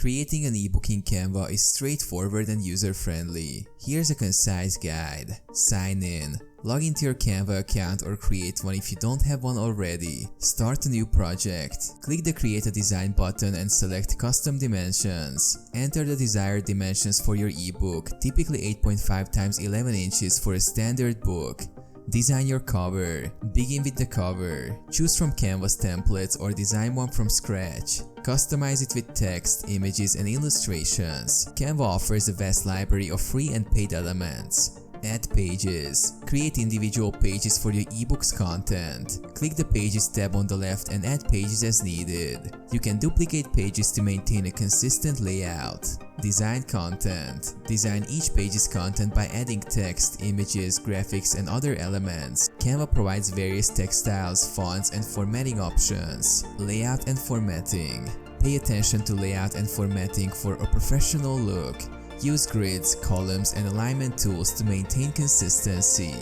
Creating an ebook in Canva is straightforward and user-friendly. Here's a concise guide. Sign in. Log into your Canva account or create one if you don't have one already. Start a new project. Click the Create a Design button and select Custom Dimensions. Enter the desired dimensions for your ebook, typically 8.5 x 11 inches for a standard book. Design your cover. Begin with the cover. Choose from Canva's templates or design one from scratch. Customize it with text, images, and illustrations. Canva offers a vast library of free and paid elements. Add pages. Create individual pages for your ebook's content. Click the Pages tab on the left and add pages as needed. You can duplicate pages to maintain a consistent layout. Design content. Design each page's content by adding text, images, graphics, and other elements. Canva provides various text styles, fonts, and formatting options. Layout and formatting. Pay attention to layout and formatting for a professional look. Use grids, columns, and alignment tools to maintain consistency.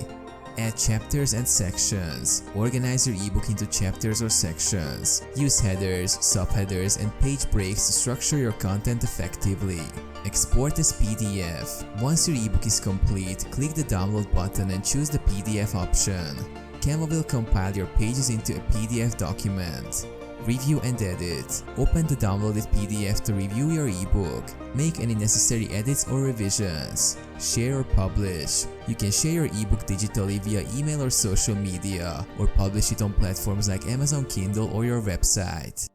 Add chapters and sections. Organize your ebook into chapters or sections. Use headers, subheaders, and page breaks to structure your content effectively. Export as PDF. Once your ebook is complete, click the download button and choose the PDF option. Canva will compile your pages into a PDF document. Review and edit. Open the downloaded PDF to review your ebook. Make any necessary edits or revisions. Share or publish. You can share your ebook digitally via email or social media, or publish it on platforms like Amazon Kindle or your website.